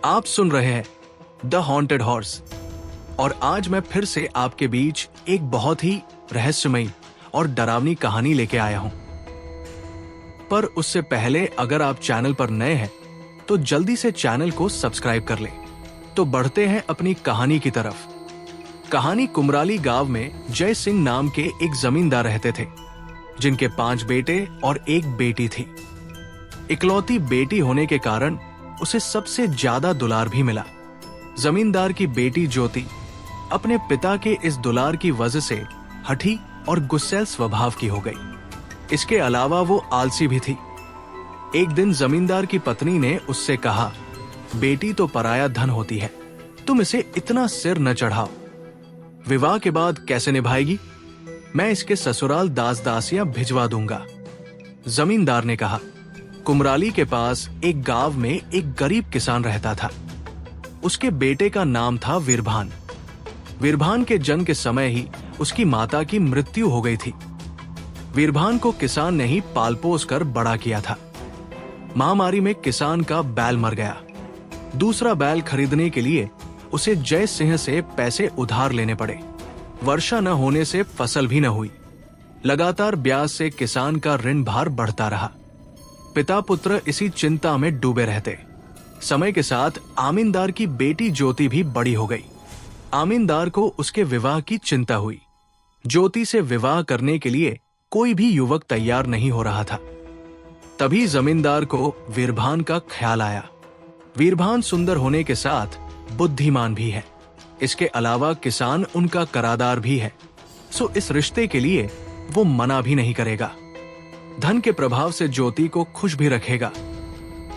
आप सुन रहे हैं द हॉन्टेड हॉर्स और आज मैं फिर से आपके बीच एक बहुत ही रहस्यमयी और डरावनी कहानी लेके आया हूं। पर उससे पहले अगर आप चैनल पर नए हैं तो जल्दी से चैनल को सब्सक्राइब कर लें। तो बढ़ते हैं अपनी कहानी की तरफ। कहानी कुमराली गांव में जय सिंह नाम के एक जमींदार रहते थे, जिनके 5 बेटे और 1 बेटी थी। इकलौती बेटी होने के कारण उसे सबसे ज्यादा दुलार भी मिला। जमींदार की बेटी ज्योति अपने पिता के इस दुलार की वजह से हठी और गुस्सैल स्वभाव की हो गई। इसके अलावा वो आलसी भी थी। एक दिन जमींदार की पत्नी ने उससे कहा, बेटी तो पराया धन होती है, तुम इसे इतना सिर न चढ़ाओ। विवाह के बाद कैसे निभाएगी? मैं इसके ससुराल दास दासियां भिजवा दूंगा। जमींदार ने कहा। कुमराली के पास एक गांव में एक गरीब किसान रहता था। उसके बेटे का नाम था वीरभान। वीरभान के जन्म के समय ही उसकी माता की मृत्यु हो गई थी। वीरभान को किसान ने ही पाल पोस कर बड़ा किया था। महामारी में किसान का बैल मर गया। दूसरा बैल खरीदने के लिए उसे जय सिंह से पैसे उधार लेने पड़े। वर्षा न होने से फसल भी न हुई। लगातार ब्याज से किसान का ऋण भार बढ़ता रहा। पिता पुत्र इसी चिंता में डूबे रहते। समय के साथ आमीनदार की बेटी ज्योति भी बड़ी हो गई। आमीनदार को उसके विवाह की चिंता हुई। ज्योति से विवाह करने के लिए कोई भी युवक तैयार नहीं हो रहा था। तभी जमींदार को वीरभान का ख्याल आया। वीरभान सुंदर होने के साथ बुद्धिमान भी है। इसके अलावा किसान उनका करादार भी है, सो इस रिश्ते के लिए वो मना भी नहीं करेगा। धन के प्रभाव से ज्योति को खुश भी रखेगा।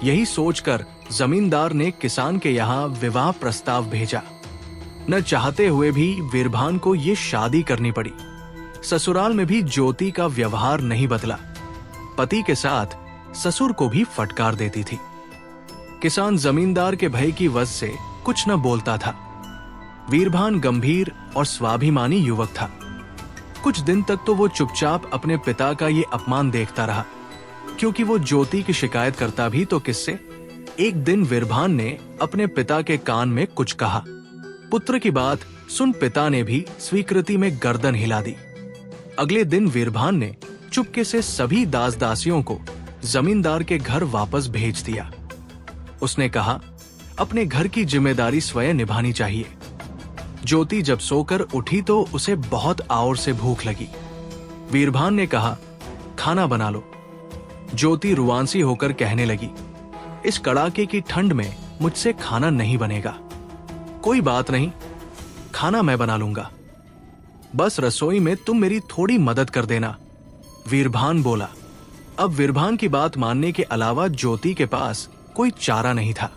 यही सोचकर जमींदार ने किसान के यहाँ विवाह प्रस्ताव भेजा। न चाहते हुए भी वीरभान को ये शादी करनी पड़ी। ससुराल में भी ज्योति का व्यवहार नहीं बदला। पति के साथ ससुर को भी फटकार देती थी। किसान जमींदार के भय की वजह से कुछ न बोलता था। वीरभान गंभीर और स्वाभिमानी युवक था। कुछ दिन तक तो वो चुपचाप अपने पिता का ये अपमान देखता रहा, क्योंकि वो ज्योति की शिकायत करता भी तो किससे। एक दिन वीरभान ने अपने पिता के कान में कुछ कहा। पुत्र की बात सुन पिता ने भी स्वीकृति में गर्दन हिला दी। अगले दिन वीरभान ने चुपके से सभी दास दासियों को जमींदार के घर वापस भेज दिया। उसने कहा, अपने घर की जिम्मेदारी स्वयं निभानी चाहिए। ज्योति जब सोकर उठी तो उसे बहुत आवर से भूख लगी। वीरभान ने कहा, खाना बना लो। ज्योति रुआंसी होकर कहने लगी, इस कड़ाके की ठंड में मुझसे खाना नहीं बनेगा। कोई बात नहीं, खाना मैं बना लूंगा, बस रसोई में तुम मेरी थोड़ी मदद कर देना, वीरभान बोला। अब वीरभान की बात मानने के अलावा ज्योति के पास कोई चारा नहीं था।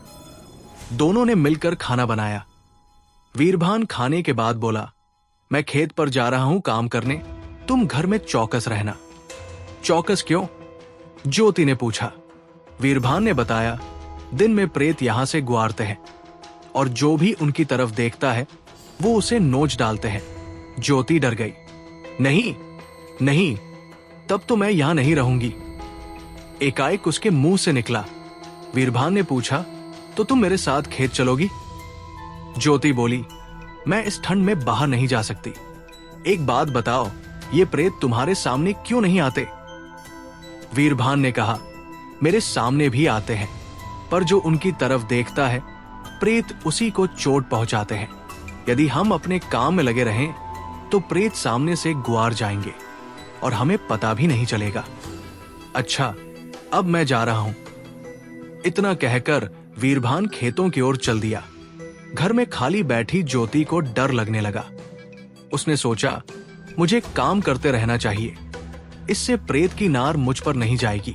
दोनों ने मिलकर खाना बनाया। वीरभान खाने के बाद बोला, मैं खेत पर जा रहा हूं काम करने, तुम घर में चौकस रहना। चौकस क्यों? ज्योति ने पूछा। वीरभान ने बताया, दिन में प्रेत यहां से गुआरते हैं और जो भी उनकी तरफ देखता है वो उसे नोच डालते हैं। ज्योति डर गई। नहीं नहीं, तब तो मैं यहां नहीं रहूंगी। एकाएक उसके मुंह से निकला। वीरभान ने पूछा, तो तुम मेरे साथ खेत चलोगी? ज्योति बोली, मैं इस ठंड में बाहर नहीं जा सकती। एक बात बताओ, ये प्रेत तुम्हारे सामने क्यों नहीं आते? वीरभान ने कहा, मेरे सामने भी आते हैं, पर जो उनकी तरफ देखता है प्रेत उसी को चोट पहुंचाते हैं। यदि हम अपने काम में लगे रहें तो प्रेत सामने से गुआर जाएंगे और हमें पता भी नहीं चलेगा। अच्छा, अब मैं जा रहा हूं। इतना कहकर वीरभान खेतों की ओर चल दिया। घर में खाली बैठी ज्योति को डर लगने लगा। उसने सोचा, मुझे काम करते रहना चाहिए, इससे प्रेत की नार मुझ पर नहीं जाएगी।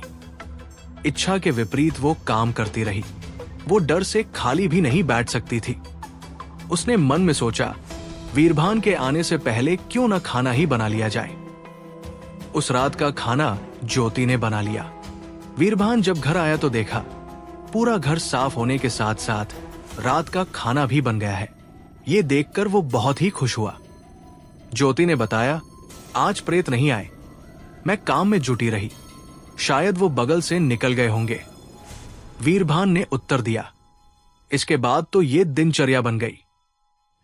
इच्छा के विपरीत वो काम करती रही। वो डर से खाली भी नहीं बैठ सकती थी। उसने मन में सोचा, वीरभान के आने से पहले क्यों न खाना ही बना लिया जाए। उस रात का खाना ज्योति ने बना लिया। वीरभान जब घर आया तो देखा, पूरा घर साफ होने के साथ साथ रात का खाना भी बन गया है। ये देखकर वो बहुत ही खुश हुआ। ज्योति ने बताया, आज प्रेत नहीं आए, मैं काम में जुटी रही, शायद वो बगल से निकल गए होंगे। वीरभान ने उत्तर दिया, इसके बाद तो ये दिनचर्या बन गई।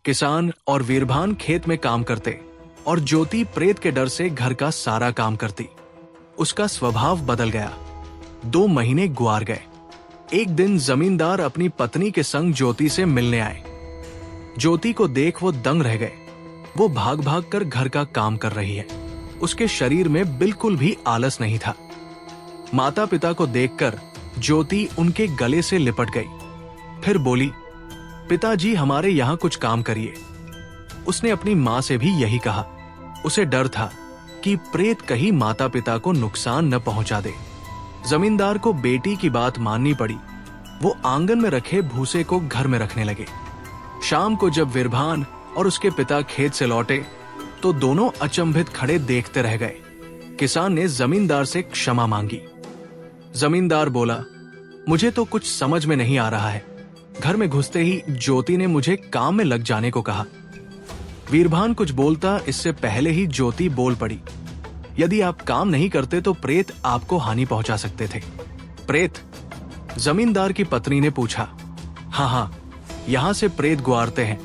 किसान और वीरभान खेत में काम करते और ज्योति प्रेत के डर से घर का सारा काम करती। उसका स्वभाव बदल गया। 2 महीने गुआर गए। एक दिन जमींदार अपनी पत्नी के संग ज्योति से मिलने आए। ज्योति को देख वो दंग रह गए। वो भाग भाग कर घर का काम कर रही है। उसके शरीर में बिल्कुल भी आलस नहीं था। माता पिता को देखकर ज्योति उनके गले से लिपट गई। फिर बोली, पिताजी हमारे यहाँ कुछ काम करिए। उसने अपनी माँ से भी यही कहा। उसे डर था कि प्रेत कहीं माता पिता को नुकसान न पहुंचा दे। जमींदार को बेटी की बात माननी पड़ी। वो आंगन में रखे भूसे को घर में रखने लगे। शाम को जब वीरभान और उसके पिता खेत से लौटे तो दोनों अचंभित खड़े देखते रह गए। किसान ने जमींदार से क्षमा मांगी। जमींदार बोला, मुझे तो कुछ समझ में नहीं आ रहा है। घर में घुसते ही ज्योति ने मुझे काम में लग जाने को कहा। वीरभान कुछ बोलता इससे पहले ही ज्योति बोल पड़ी, यदि आप काम नहीं करते तो प्रेत आपको हानि पहुंचा सकते थे। प्रेत? जमींदार की पत्नी ने पूछा। हाँ, यहां से प्रेत गुआरते हैं,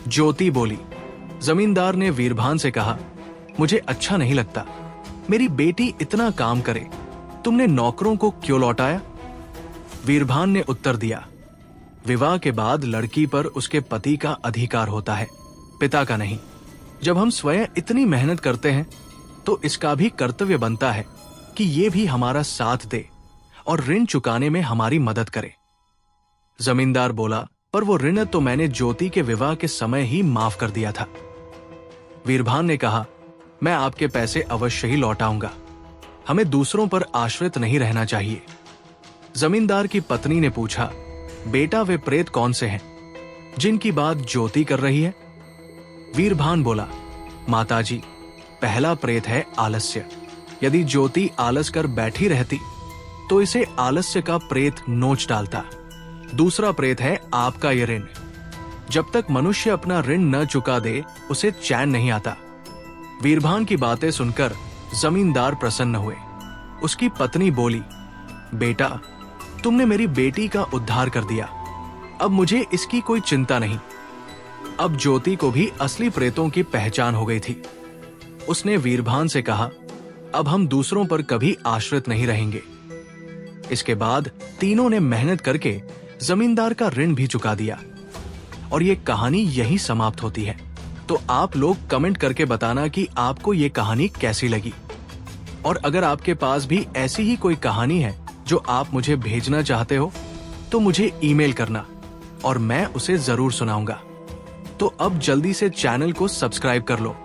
ज्योति बोली। जमींदार ने वीरभान से कहा, मुझे अच्छा नहीं लगता। मेरी बेटी इतना काम करे, तुमने नौकरों को क्यों लौटाया? वीरभान ने उत्तर दिया, विवाह के बाद लड़की पर उसके पति का अधिकार होता है, पिता का नहीं। जब हम स्वयं इतनी मेहनत करते हैं तो इसका भी कर्तव्य बनता है कि ये भी हमारा साथ दे और ऋण चुकाने में हमारी मदद करे। जमींदार बोला, पर वो ऋण तो मैंने ज्योति के विवाह के समय ही माफ कर दिया था। वीरभान ने कहा, मैं आपके पैसे अवश्य ही लौटाऊंगा। हमें दूसरों पर आश्रित नहीं रहना चाहिए। जमींदार की पत्नी ने पूछा, बेटा वे प्रेत कौन से हैं जिनकी बात ज्योति कर रही है? वीरभान बोला, माताजी, पहला प्रेत है आलस्य। यदि ज्योति आलस कर बैठी रहती तो इसे आलस्य का प्रेत नोच डालता। दूसरा प्रेत है आपका ये ऋण। जब तक मनुष्य अपना ऋण न चुका दे उसे चैन नहीं आता। वीरभान की बातें सुनकर जमींदार प्रसन्न हुए। उसकी पत्नी बोली, बेटा, तुमने मेरी बेटी का उद्धार कर दिया। अब मुझे इसकी कोई चिंता नहीं। अब ज्योति को भी असली प्रेतों की पहचान हो गई थी। उसने वीरभान से कहा, अब हम दूसरों पर कभी आश्रित नहीं रहेंगे। इसके बाद तीनों ने मेहनत करके जमींदार का ऋण भी चुका दिया और ये कहानी यहीं समाप्त होती है। तो आप लोग कमेंट करके बताना कि आपको ये कहानी कैसी लगी। और अगर आपके पास भी ऐसी ही कोई कहानी है जो आप मुझे भेजना चाहते हो तो मुझे ईमेल करना और मैं उसे जरूर सुनाऊंगा। तो अब जल्दी से चैनल को सब्सक्राइब कर लो